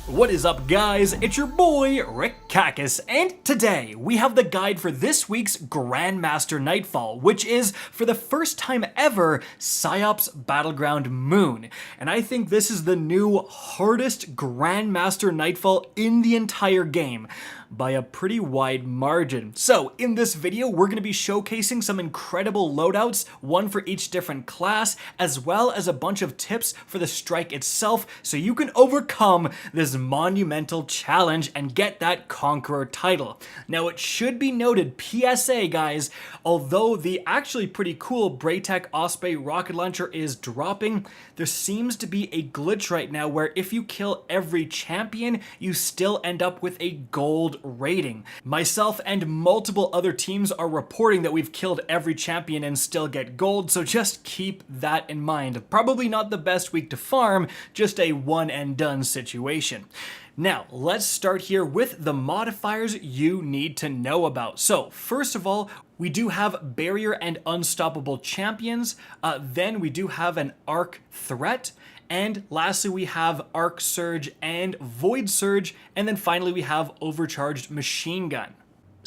What is up, guys? It's your boy, Rick Kakis, and today we have the guide for this week's Grandmaster Nightfall, which is, for the first time ever, PsiOps Battleground Moon. And I think this is the new hardest Grandmaster Nightfall in the entire game, by a pretty wide margin. So, in this video, we're going to be showcasing some incredible loadouts, one for each different class, as well as a bunch of tips for the strike itself, so you can overcome this monumental challenge and get that Conqueror title. Now, it should be noted, PSA guys, although the actually pretty cool Braytech Osprey rocket launcher is dropping, there seems to be a glitch right now where if you kill every champion, you still end up with a gold rating. Myself and multiple other teams are reporting that we've killed every champion and still get gold, so just keep that in mind. Probably not the best week to farm, just a one and done situation. Now, let's start here with the modifiers you need to know about. So, first of all, we do have Barrier and Unstoppable champions, then we do have an Arc threat, and lastly we have Arc Surge and Void Surge, and then finally we have Overcharged Machine Gun.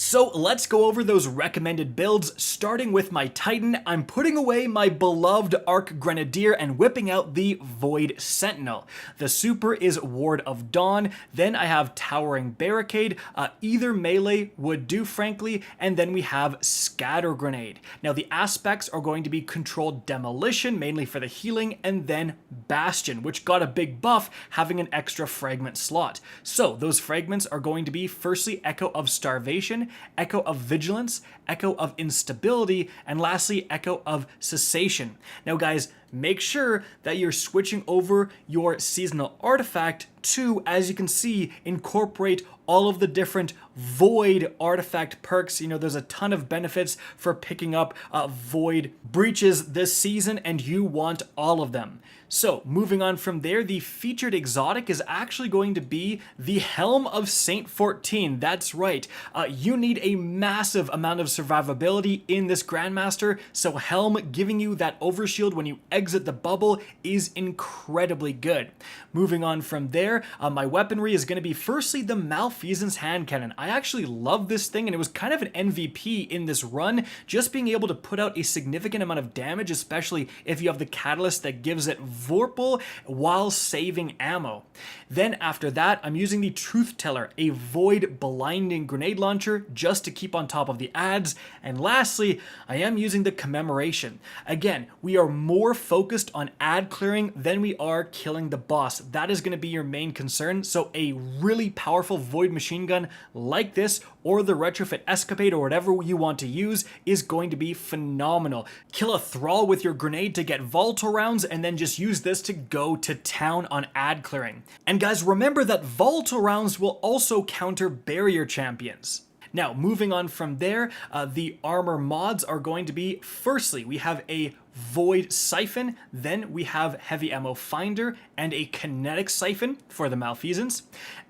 So let's go over those recommended builds, starting with my Titan. I'm putting away my beloved Arc Grenadier and whipping out the Void Sentinel. The super is Ward of Dawn, then I have Towering Barricade, either melee would do frankly, and then we have Scatter Grenade. Now the aspects are going to be Controlled Demolition, mainly for the healing, and then Bastion, which got a big buff having an extra fragment slot. So those fragments are going to be firstly Echo of Starvation, Echo of Vigilance, Echo of Instability, and lastly, Echo of Cessation. Now guys, make sure that you're switching over your seasonal artifact to, as you can see, incorporate all of the different Void artifact perks. You know, there's a ton of benefits for picking up Void breaches this season, and you want all of them. So, moving on from there, the featured exotic is actually going to be the Helm of Saint 14. That's right. You need a massive amount of survivability in this Grandmaster, so Helm giving you that overshield when you exit the bubble is incredibly good. Moving on from there, my weaponry is going to be firstly the Malfeasance Hand Cannon. I actually love this thing, and it was kind of an MVP in this run, just being able to put out a significant amount of damage, especially if you have the catalyst that gives it Vorpal while saving ammo. Then after that, I'm using the Truth Teller, a Void Blinding Grenade Launcher, just to keep on top of the ads. And lastly, I am using the Commemoration. Again, we are more focused on ad clearing than we are killing the boss. That is going to be your main concern, so a really powerful Void Machine Gun like this, or the Retrofit Escapade, or whatever you want to use, is going to be phenomenal. Kill a Thrall with your grenade to get volatile rounds, and then just use this to go to town on ad clearing. And guys, remember that volatile rounds will also counter barrier champions. Now, moving on from there, the armor mods are going to be, firstly, we have a Void Siphon, then we have Heavy Ammo Finder, and a Kinetic Siphon for the Malfeasance.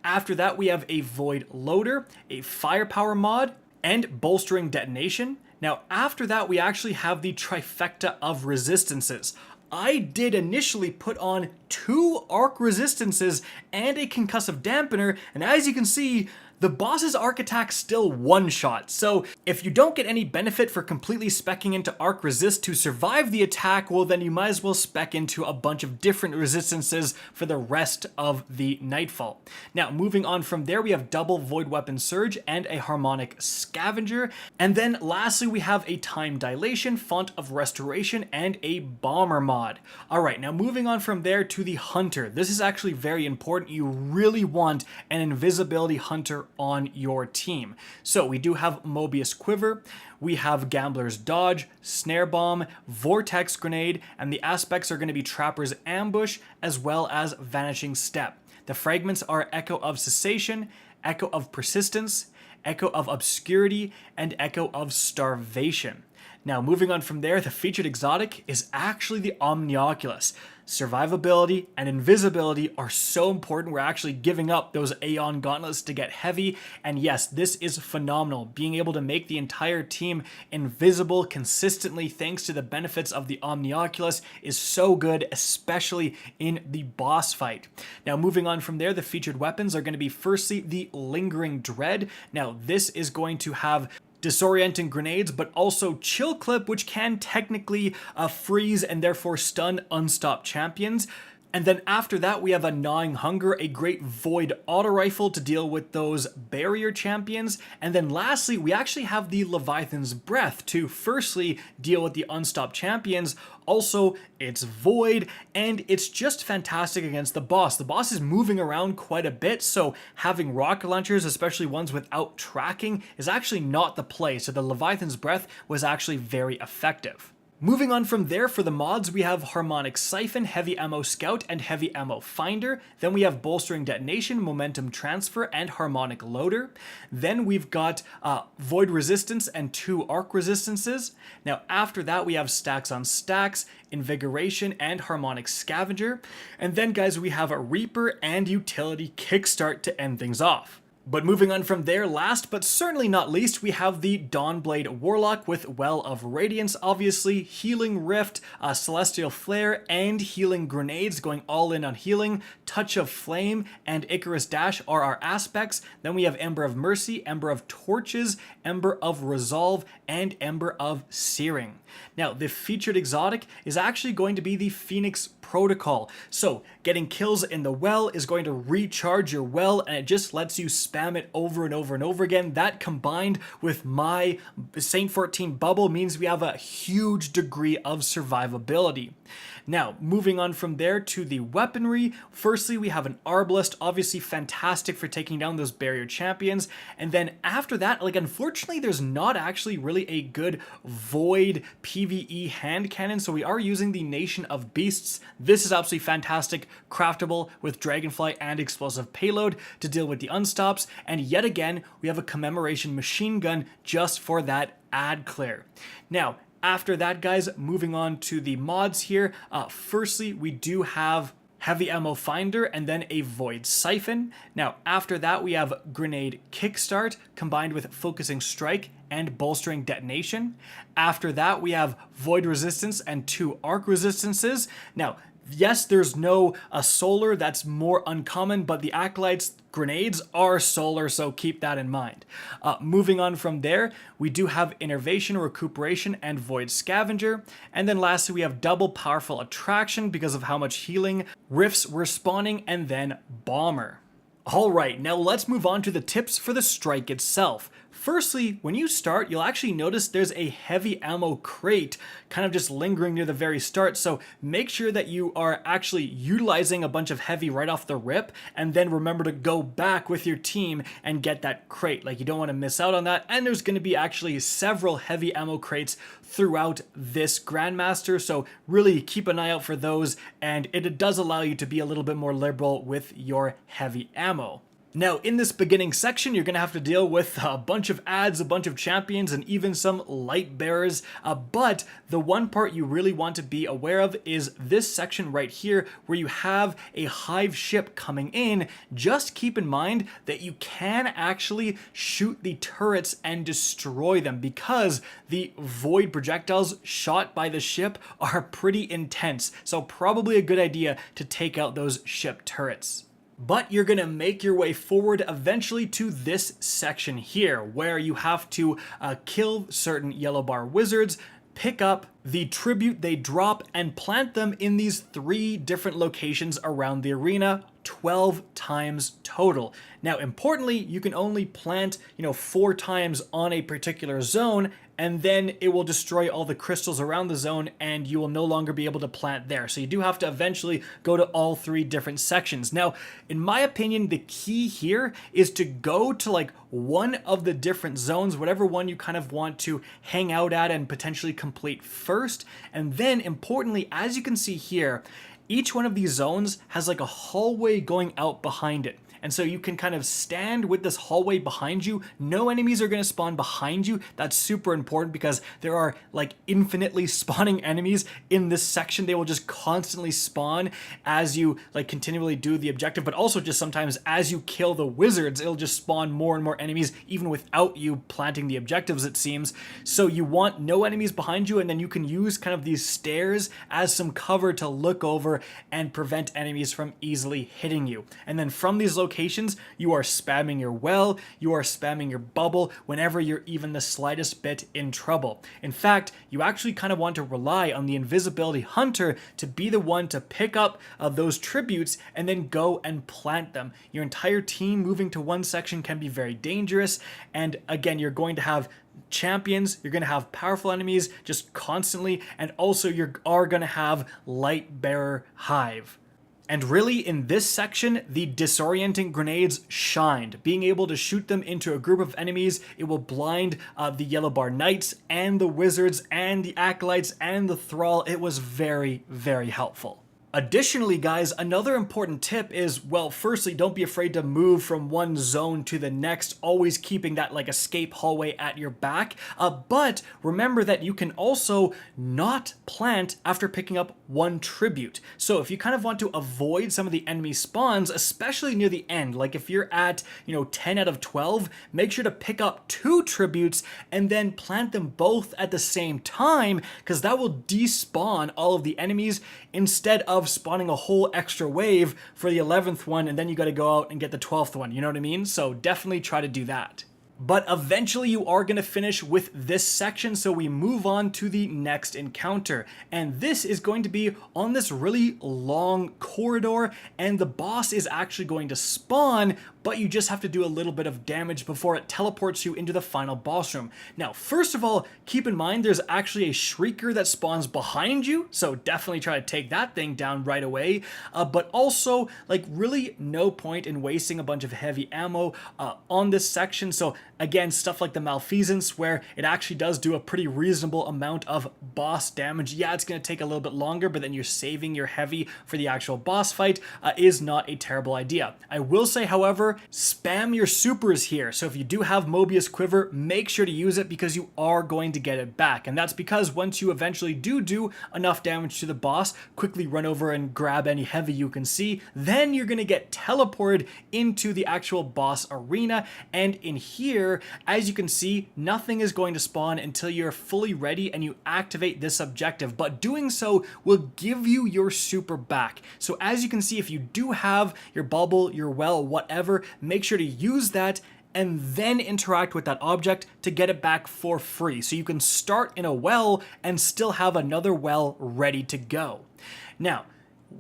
After that, we have a Void Loader, a Firepower mod, and Bolstering Detonation. Now, after that, we actually have the Trifecta of Resistances. I did initially put on 2 Arc Resistances and a Concussive Dampener, and as you can see, the boss's arc attack still one-shot, so if you don't get any benefit for completely speccing into Arc Resist to survive the attack, well then you might as well spec into a bunch of different resistances for the rest of the Nightfall. Now, moving on from there, we have double Void Weapon Surge and a Harmonic Scavenger, and then lastly we have a Time Dilation, Font of Restoration, and a Bomber mod. Alright, now moving on from there to the Hunter. This is actually very important. You really want an Invisibility Hunter on your team. So we do have Mobius Quiver, we have Gambler's Dodge, Snare Bomb, Vortex Grenade, and the aspects are going to be Trapper's Ambush as well as Vanishing Step. The fragments are Echo of Cessation, Echo of Persistence, Echo of Obscurity, and Echo of Starvation. Now, moving on from there, the featured exotic is actually the Omnioculus. survivability and invisibility are so important. We're actually giving up those Aeon gauntlets to get heavy. And yes, this is phenomenal. Being able to make the entire team invisible consistently thanks to the benefits of the Omnioculus is so good, especially in the boss fight. Now, moving on from there, the featured weapons are going to be firstly the Lingering Dread. Now, this is going to have disorienting grenades, but also chill clip, which can technically freeze and therefore stun unstopped champions. And then after that, we have a Gnawing Hunger, a great void auto rifle to deal with those barrier champions. And then lastly, we actually have the Leviathan's Breath to firstly deal with the unstopped champions. Also, it's void, and it's just fantastic against the boss. The boss is moving around quite a bit, so having rocket launchers, especially ones without tracking, is actually not the play. So the Leviathan's Breath was actually very effective. Moving on from there, for the mods, we have Harmonic Siphon, Heavy Ammo Scout, and Heavy Ammo Finder. Then we have Bolstering Detonation, Momentum Transfer, and Harmonic Loader. Then we've got Void Resistance and 2 Arc Resistances. Now after that, we have Stacks on Stacks, Invigoration, and Harmonic Scavenger. And then guys, we have a Reaper and Utility Kickstart to end things off. But moving on from there, last but certainly not least, we have the Dawnblade Warlock with Well of Radiance, obviously, Healing Rift, Celestial Flare, and Healing Grenades, going all in on healing. Touch of Flame and Icarus Dash are our aspects. Then we have Ember of Mercy, Ember of Torches, Ember of Resolve, and Ember of Searing. Now, the featured exotic is actually going to be the Phoenix Protocol. So, getting kills in the well is going to recharge your well, and it just lets you spam it over and over and over again. That combined with my Saint 14 bubble means we have a huge degree of survivability. Now, moving on from there to the weaponry, firstly we have an Arbalest, obviously fantastic for taking down those barrier champions, and then after that, like unfortunately there's not actually really a good void PvE hand cannon, so we are using the Nation of Beasts. This is absolutely fantastic, craftable with Dragonfly and Explosive Payload to deal with the unstops, and yet again we have a Commemoration Machine Gun just for that ad clear. Now, after that, guys, moving on to the mods here. Firstly, we do have Heavy Ammo Finder and then a Void Siphon. Now, after that, we have Grenade Kickstart combined with Focusing Strike and Bolstering Detonation. After that, we have Void Resistance and 2 Arc Resistances. Now, yes, there's no solar, that's more uncommon, but the Acolyte's grenades are solar, so keep that in mind. Moving on from there, we do have Innervation, Recuperation, and Void Scavenger. And then lastly, we have Double Powerful Attraction because of how much healing rifts we're spawning, and then Bomber. Alright, now let's move on to the tips for the strike itself. Firstly, when you start, you'll actually notice there's a heavy ammo crate kind of just lingering near the very start, so make sure that you are actually utilizing a bunch of heavy right off the rip, and then remember to go back with your team and get that crate. Like, you don't want to miss out on that, and there's going to be actually several heavy ammo crates throughout this Grandmaster, so really keep an eye out for those, and it does allow you to be a little bit more liberal with your heavy ammo. Now, in this beginning section, you're going to have to deal with a bunch of ads, a bunch of champions, and even some light bearers, but the one part you really want to be aware of is this section right here, where you have a hive ship coming in. Just keep in mind that you can actually shoot the turrets and destroy them, because the void projectiles shot by the ship are pretty intense, so probably a good idea to take out those ship turrets. But you're going to make your way forward eventually to this section here, where you have to kill certain yellow bar wizards, pick up the tribute they drop, and plant them in these 3 different locations around the arena, 12 times total. Now, importantly, you can only plant, 4 times on a particular zone, and then it will destroy all the crystals around the zone, and you will no longer be able to plant there. So you do have to eventually go to all 3 different sections. Now, in my opinion, the key here is to go to like one of the different zones, whatever one you kind of want to hang out at and potentially complete first. And then importantly, as you can see here, each one of these zones has like a hallway going out behind it. And so you can kind of stand with this hallway behind you. No enemies are going to spawn behind you. That's super important because there are like infinitely spawning enemies in this section. They will just constantly spawn as you like continually do the objective, but also just sometimes as you kill the wizards, it'll just spawn more and more enemies even without you planting the objectives, it seems. So you want no enemies behind you, and then you can use kind of these stairs as some cover to look over and prevent enemies from easily hitting you. And then from these locations, you are spamming your well, you are spamming your bubble whenever you're even the slightest bit in trouble. In fact, you actually kind of want to rely on the invisibility hunter to be the one to pick up those tributes and then go and plant them. Your entire team moving to one section can be very dangerous, and again, you're going to have champions, you're going to have powerful enemies just constantly, and also you are going to have light bearer hive. And really, in this section, the disorienting grenades shined. Being able to shoot them into a group of enemies, it will blind the Yellow Bar Knights and the Wizards and the Acolytes and the Thrall. It was very, very helpful. Additionally, guys, another important tip is, well, firstly, don't be afraid to move from one zone to the next, always keeping that like escape hallway at your back. But remember that you can also not plant after picking up one tribute. So if you kind of want to avoid some of the enemy spawns, especially near the end, like if you're at, 10 out of 12, make sure to pick up 2 tributes and then plant them both at the same time, because that will despawn all of the enemies instead of spawning a whole extra wave for the 11th one, and then you got to go out and get the 12th one, you know what I mean? So definitely try to do that. But eventually you are going to finish with this section, so we move on to the next encounter. And this is going to be on this really long corridor, and the boss is actually going to spawn, but you just have to do a little bit of damage before it teleports you into the final boss room. Now, first of all, keep in mind there's actually a Shrieker that spawns behind you, so definitely try to take that thing down right away. But also, like, really no point in wasting a bunch of heavy ammo on this section. So again, stuff like the Malfeasance, where it actually does do a pretty reasonable amount of boss damage. Yeah, it's going to take a little bit longer, but then you're saving your heavy for the actual boss fight, is not a terrible idea. I will say, however, spam your supers here. So if you do have Mobius Quiver, make sure to use it because you are going to get it back. And that's because once you eventually do enough damage to the boss, quickly run over and grab any heavy you can see, then you're going to get teleported into the actual boss arena. And in here, as you can see, nothing is going to spawn until you're fully ready and you activate this objective, but doing so will give you your super back. So as you can see, if you do have your bubble, your well, whatever, make sure to use that and then interact with that object to get it back for free. So you can start in a well and still have another well ready to go. Now,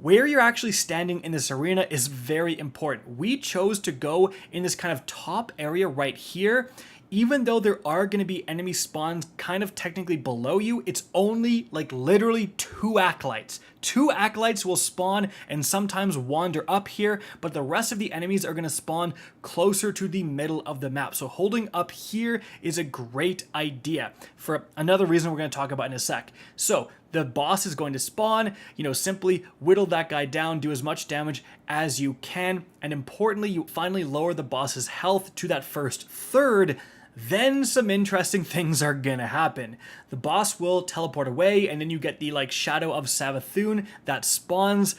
where you're actually standing in this arena is very important. We chose to go in this kind of top area right here. Even though there are going to be enemy spawns kind of technically below you, it's only like literally 2 acolytes. 2 acolytes will spawn and sometimes wander up here, but the rest of the enemies are going to spawn closer to the middle of the map. So holding up here is a great idea for another reason we're going to talk about in a sec. So the boss is going to spawn, simply whittle that guy down, do as much damage as you can, and importantly, you finally lower the boss's health to that first third. Then some interesting things are gonna happen. The boss will teleport away, and then you get the Shadow of Savathun that spawns.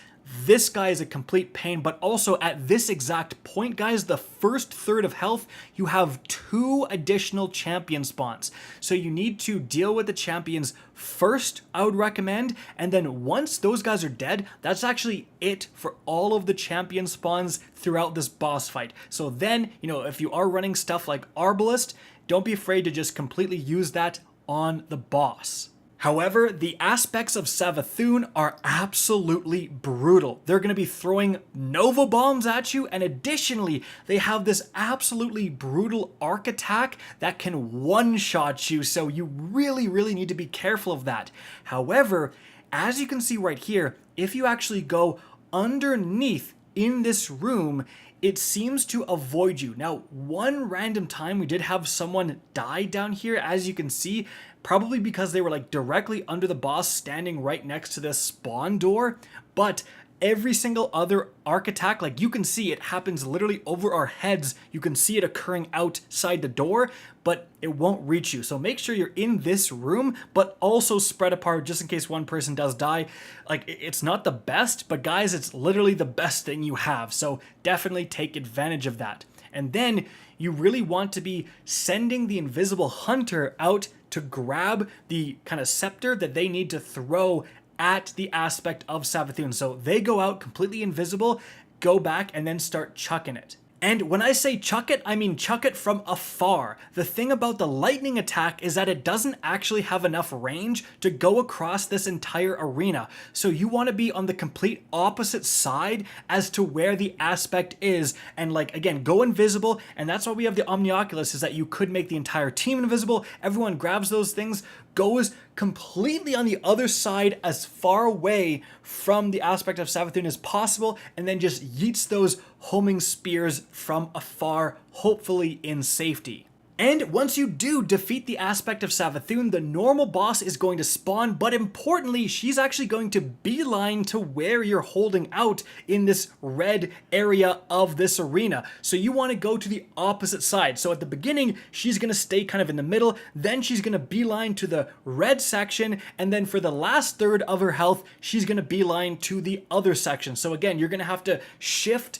This guy is a complete pain, but also at this exact point, guys, the first third of health, you have 2 additional champion spawns. So you need to deal with the champions first, I would recommend, and then once those guys are dead, that's actually it for all of the champion spawns throughout this boss fight. So then, if you are running stuff like Arbalest, don't be afraid to just completely use that on the boss. However, the aspects of Savathun are absolutely brutal. They're going to be throwing Nova Bombs at you, and additionally, they have this absolutely brutal arc attack that can one-shot you, so you really, really need to be careful of that. However, as you can see right here, if you actually go underneath in this room, it seems to avoid you. Now, one random time we did have someone die down here, as you can see, probably because they were directly under the boss standing right next to this spawn door. But every single other arc attack, like you can see it happens literally over our heads. You can see it occurring outside the door, but it won't reach you. So make sure you're in this room, but also spread apart just in case one person does die. Like, it's not the best, but guys, it's literally the best thing you have. So definitely take advantage of that. And then you really want to be sending the invisible hunter out to grab the kind of scepter that they need to throw at the aspect of Savathûn. So they go out completely invisible, go back, and then start chucking it. And when I say chuck it, I mean chuck it from afar. The thing about the lightning attack is that it doesn't actually have enough range to go across this entire arena. So you want to be on the complete opposite side as to where the aspect is. And like, again, go invisible. And that's why we have the Omnioculus, is that you could make the entire team invisible. Everyone grabs those things, goes completely on the other side as far away from the aspect of Savathûn as possible, and then just yeets those homing spears from afar, hopefully in safety. And once you do defeat the aspect of Savathûn, the normal boss is going to spawn, but importantly, she's actually going to beeline to where you're holding out in this red area of this arena. So you want to go to the opposite side. So at the beginning, she's going to stay kind of in the middle, then she's going to beeline to the red section, and then for the last third of her health, she's going to beeline to the other section. So again, you're going to have to shift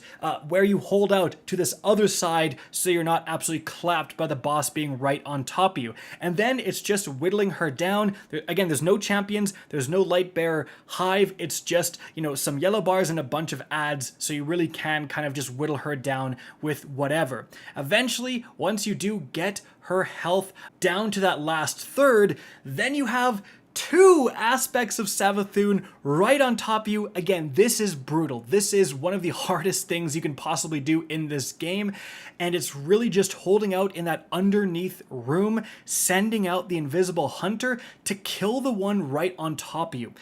where you hold out to this other side so you're not absolutely clapped by the boss being right on top of you. And then it's just whittling her down. Again, there's no champions, there's no light bearer hive, it's just, you know, some yellow bars and a bunch of ads, so you really can kind of just whittle her down with whatever. Eventually, once you do get her health down to that last third, then you have two aspects of Savathûn right on top of you. Again, this is brutal. This is one of the hardest things you can possibly do in this game, and it's really just holding out in that underneath room, sending out the invisible hunter to kill the one right on top of you.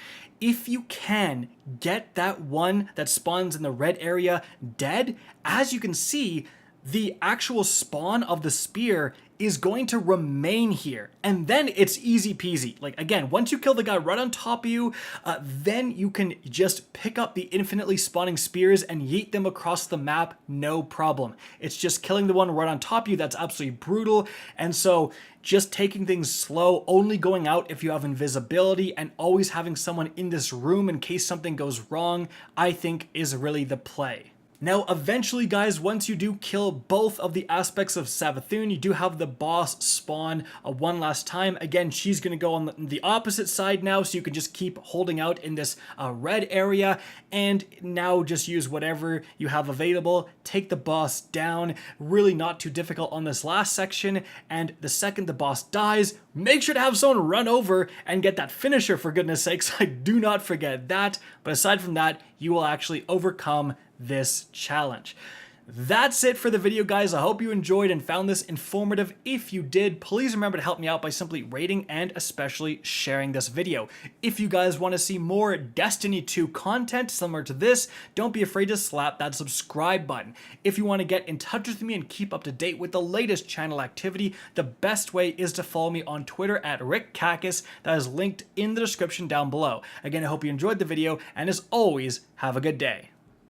If you can get that one that spawns in the red area dead, as you can see, the actual spawn of the spear is going to remain here, and then it's easy peasy. Like, again, once you kill the guy right on top of you, then you can just pick up the infinitely spawning spears and yeet them across the map, no problem. It's just killing the one right on top of you that's absolutely brutal. And so just taking things slow, only going out if you have invisibility, and always having someone in this room in case something goes wrong, I think is really the play. Now, eventually, guys, once you do kill both of the aspects of Savathûn, you do have the boss spawn one last time. Again, she's going to go on the opposite side now, so you can just keep holding out in this red area, and now just use whatever you have available. Take the boss down. Really not too difficult on this last section, and the second the boss dies, make sure to have someone run over and get that finisher, for goodness sakes. Like, do not forget that. But aside from that, you will actually overcome this challenge. That's it for the video, guys. I hope you enjoyed and found this informative. If you did, please remember to help me out by simply rating and especially sharing this video. If you guys want to see more Destiny 2 content similar to this, don't be afraid to slap that subscribe button. If you want to get in touch with me and keep up to date with the latest channel activity, the best way is to follow me on Twitter at RickKakis. That is linked in the description down below. Again, I hope you enjoyed the video, and as always, have a good day.